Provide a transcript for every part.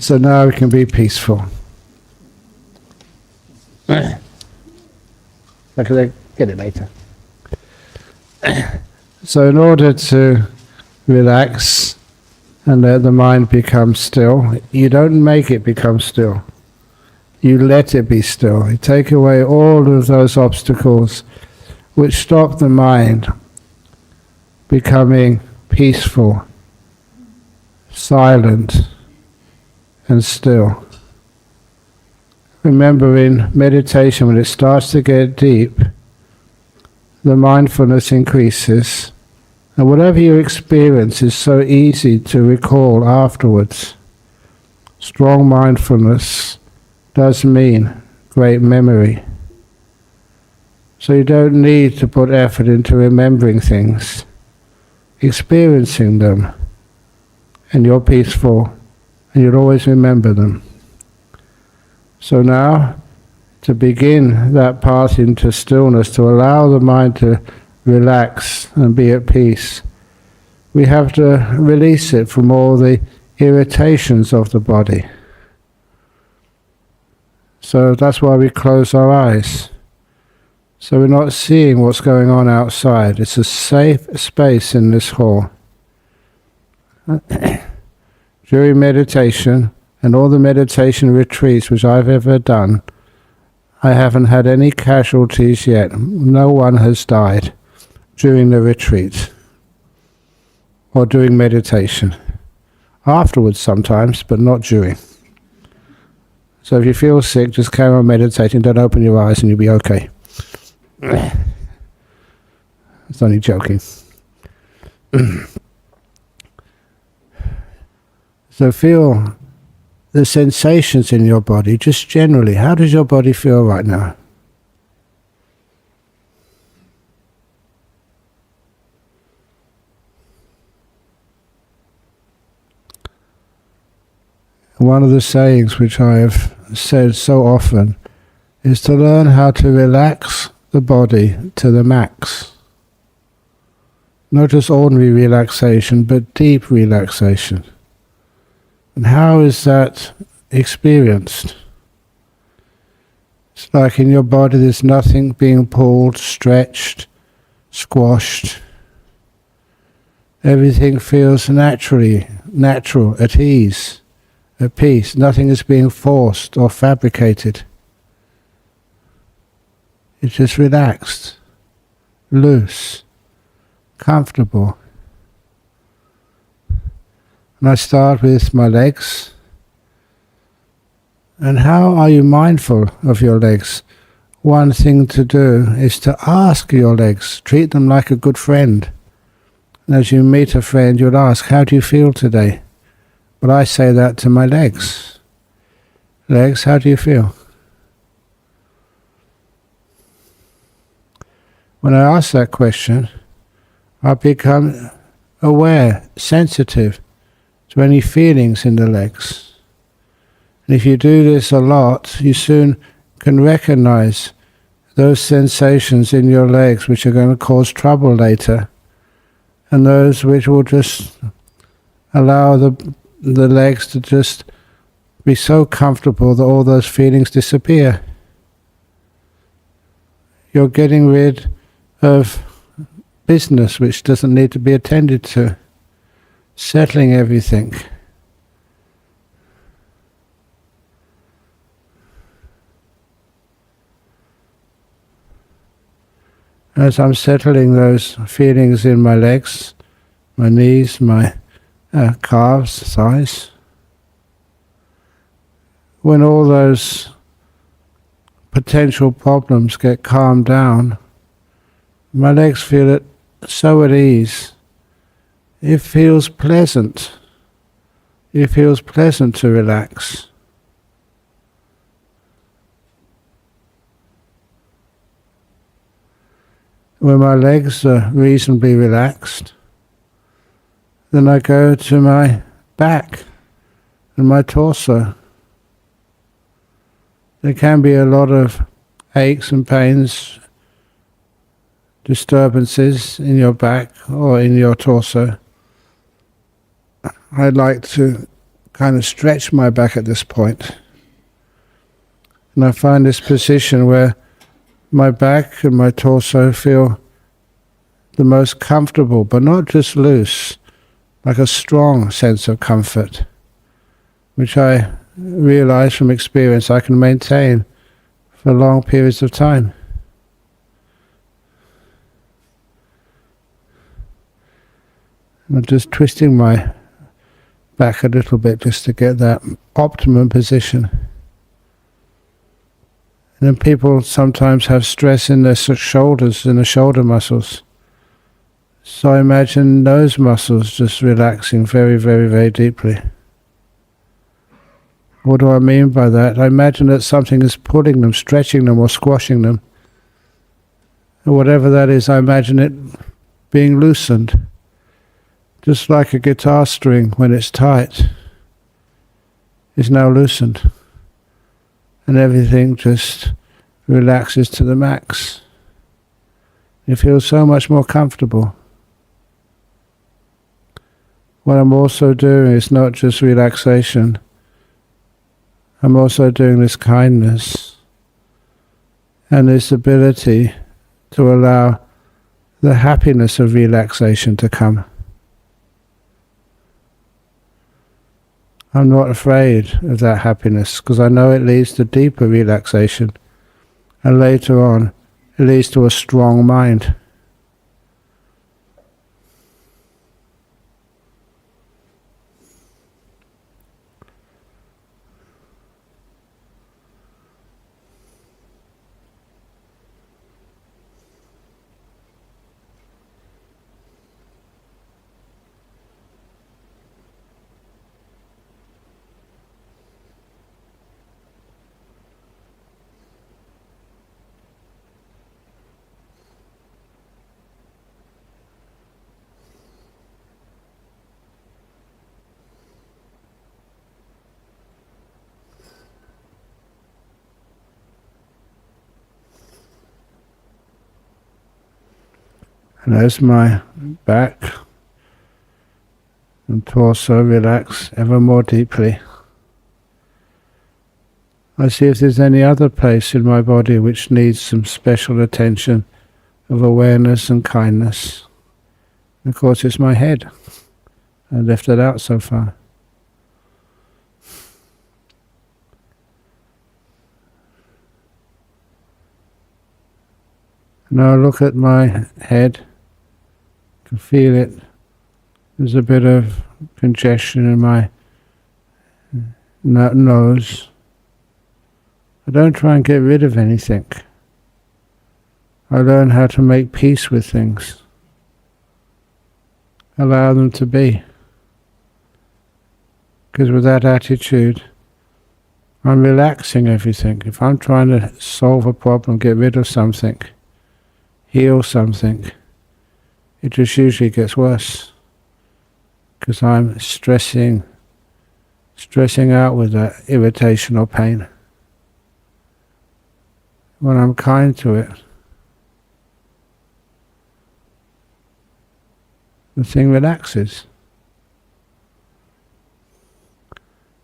So now we can be peaceful. I can get it later. So in order to relax and let the mind become still, you don't make it become still. You let it be still. You take away all of those obstacles which stop the mind becoming peaceful, silent, and still. Remember, in meditation, when it starts to get deep, the mindfulness increases, and whatever you experience is so easy to recall afterwards. Strong mindfulness does mean great memory. So you don't need to put effort into remembering things, experiencing them, and you're peaceful, and you'll always remember them. So now, to begin that path into stillness, to allow the mind to relax and be at peace, we have to release it from all the irritations of the body. So that's why we close our eyes. So we're not seeing what's going on outside. It's a safe space in this hall. During meditation, and all the meditation retreats which I've ever done, I haven't had any casualties yet. No one has died during the retreat or during meditation. Afterwards sometimes, but not during. So if you feel sick, just carry on meditating, don't open your eyes and you'll be okay. It's only joking. So feel the sensations in your body, just generally. How does your body feel right now? One of the sayings which I have said so often is to learn how to relax the body to the max. Not just ordinary relaxation, but deep relaxation. And how is that experienced? It's like in your body there's nothing being pulled, stretched, squashed. Everything feels natural, at ease, at peace. Nothing is being forced or fabricated. It's just relaxed, loose, comfortable. And I start with my legs. And how are you mindful of your legs? One thing to do is to ask your legs, treat them like a good friend. And as you meet a friend, you'll ask, how do you feel today? But I say that to my legs. Legs, how do you feel? When I ask that question, I become aware, sensitive to any feelings in the legs. And if you do this a lot, you soon can recognize those sensations in your legs which are going to cause trouble later, and those which will just allow the legs to just be so comfortable that all those feelings disappear. You're getting rid of business which doesn't need to be attended to, settling everything. As I'm settling those feelings in my legs, my knees, my calves, thighs, when all those potential problems get calmed down, my legs feel it so at ease. It feels pleasant. It feels pleasant to relax. When my legs are reasonably relaxed, then I go to my back and my torso. There can be a lot of aches and pains, disturbances in your back or in your torso. I like to kind of stretch my back at this point. And I find this position where my back and my torso feel the most comfortable, but not just loose, like a strong sense of comfort, which I realize from experience I can maintain for long periods of time. I'm just twisting my back a little bit just to get that optimum position. And then people sometimes have stress in their shoulders, in the shoulder muscles. So I imagine those muscles just relaxing very, very, very deeply. What do I mean by that? I imagine that something is pulling them, stretching them, or squashing them. And whatever that is, I imagine it being loosened. Just like a guitar string, when it's tight, is now loosened. And everything just relaxes to the max. It feels so much more comfortable. What I'm also doing is not just relaxation. I'm also doing this kindness and this ability to allow the happiness of relaxation to come. I'm not afraid of that happiness because I know it leads to deeper relaxation, and later on it leads to a strong mind. And as my back and torso relax ever more deeply, I see if there's any other place in my body which needs some special attention of awareness and kindness. Of course, it's my head. I left it out so far. Now look at my head. I can feel it. There's a bit of congestion in my nose. I don't try and get rid of anything. I learn how to make peace with things. Allow them to be. Because with that attitude, I'm relaxing everything. If I'm trying to solve a problem, get rid of something, heal something, it just usually gets worse. Because I'm stressing out with that irritation or pain. When I'm kind to it, the thing relaxes.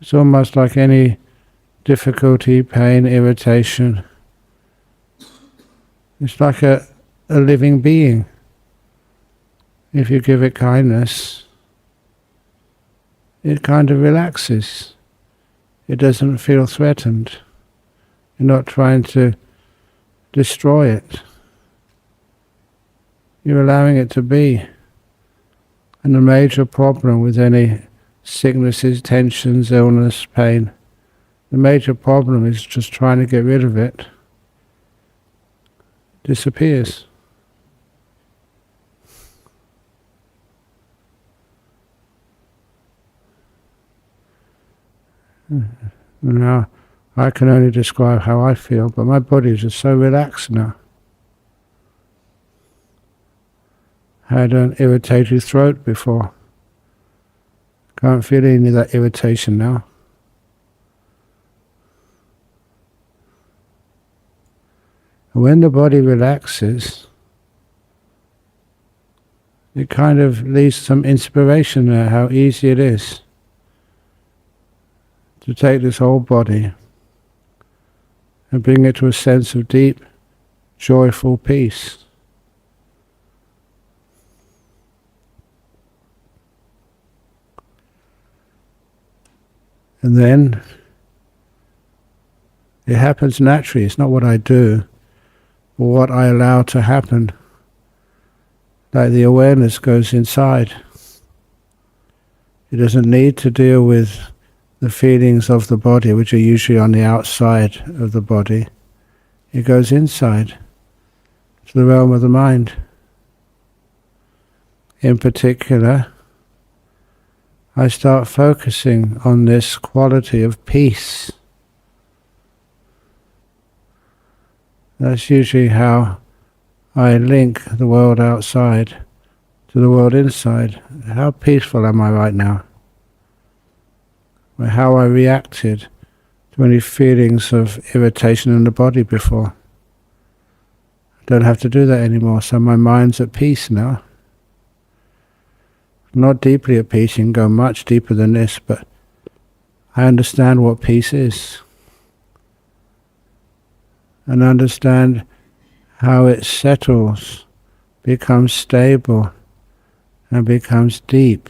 It's almost like any difficulty, pain, irritation. It's like a living being. If you give it kindness, it kind of relaxes. It doesn't feel threatened. You're not trying to destroy it. You're allowing it to be. And the major problem with any sicknesses, tensions, illness, pain, the major problem is just trying to get rid of it. It disappears. Now, I can only describe how I feel, but my body is just so relaxed now. I had an irritated throat before. Can't feel any of that irritation now. And when the body relaxes, it kind of leaves some inspiration there, how easy it is to take this whole body and bring it to a sense of deep, joyful peace. And then it happens naturally. It's not what I do, or what I allow to happen. Like the awareness goes inside. It doesn't need to deal with the feelings of the body, which are usually on the outside of the body. It goes inside, to the realm of the mind. In particular, I start focusing on this quality of peace. That's usually how I link the world outside to the world inside. How peaceful am I right now? Or how I reacted to any feelings of irritation in the body before. I don't have to do that anymore, so my mind's at peace now. Not deeply at peace, you can go much deeper than this, but I understand what peace is. And understand how it settles, becomes stable, and becomes deep.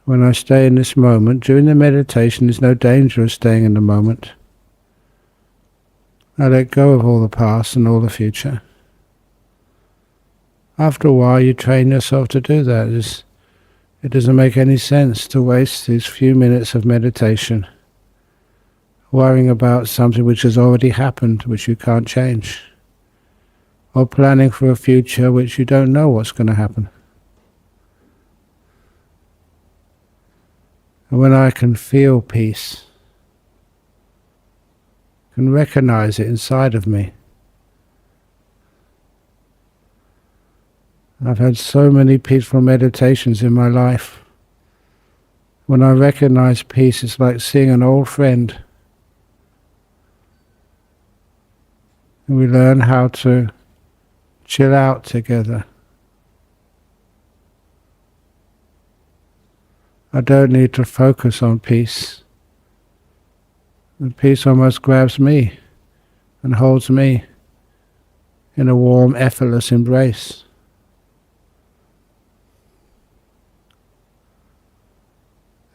When I stay in this moment, during the meditation, there's no danger of staying in the moment. I let go of all the past and all the future. After a while, you train yourself to do that. It doesn't make any sense to waste these few minutes of meditation worrying about something which has already happened, which you can't change, or planning for a future which you don't know what's going to happen. And when I can feel peace, can recognize it inside of me. I've had so many peaceful meditations in my life. When I recognize peace, it's like seeing an old friend. And we learn how to chill out together. I don't need to focus on peace. The peace almost grabs me and holds me in a warm, effortless embrace.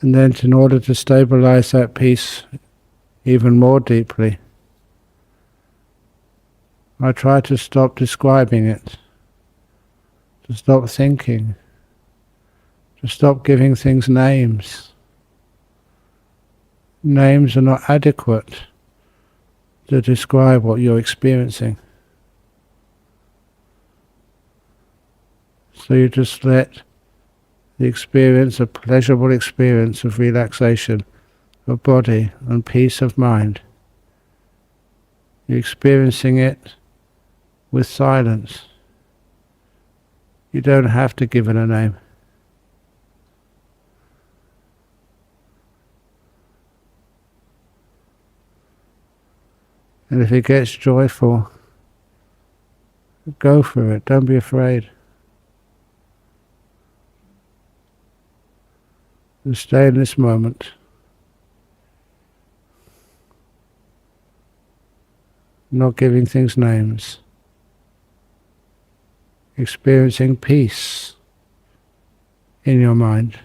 And then in order to stabilize that peace even more deeply, I try to stop describing it, to stop thinking, to stop giving things names. Names are not adequate to describe what you're experiencing. So you just let the experience, a pleasurable experience of relaxation of body and peace of mind, you're experiencing it with silence. You don't have to give it a name. And if it gets joyful, go for it. Don't be afraid. Just stay in this moment. Not giving things names. Experiencing peace in your mind.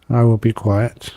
I will be quiet.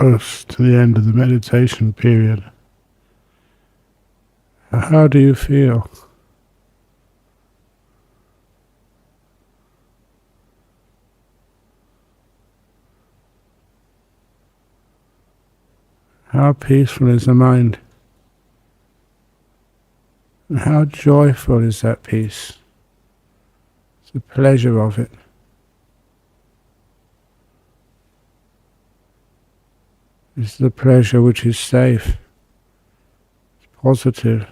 close to the end of the meditation period. How do you feel? How peaceful is the mind? And how joyful is that peace? It's the pleasure of it. It's the pleasure which is safe, it's positive,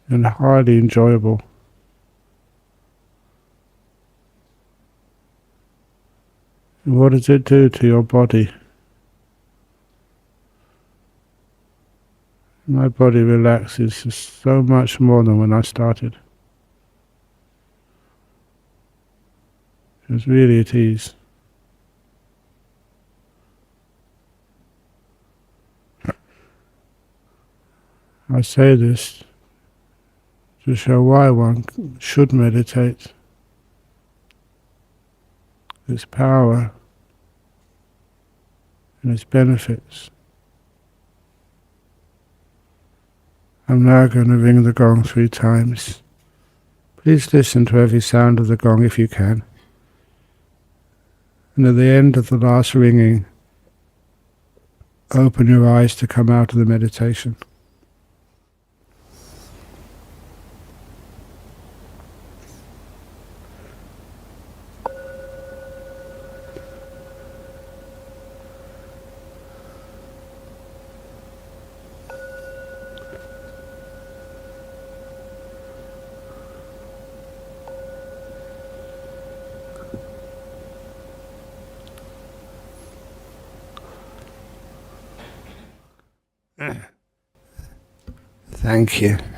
and highly enjoyable. And what does it do to your body? My body relaxes so much more than when I started. It was really at ease. I say this to show why one should meditate. Its power and its benefits. I'm now going to ring the gong 3 times. Please listen to every sound of the gong if you can. And at the end of the last ringing, open your eyes to come out of the meditation. Thank you.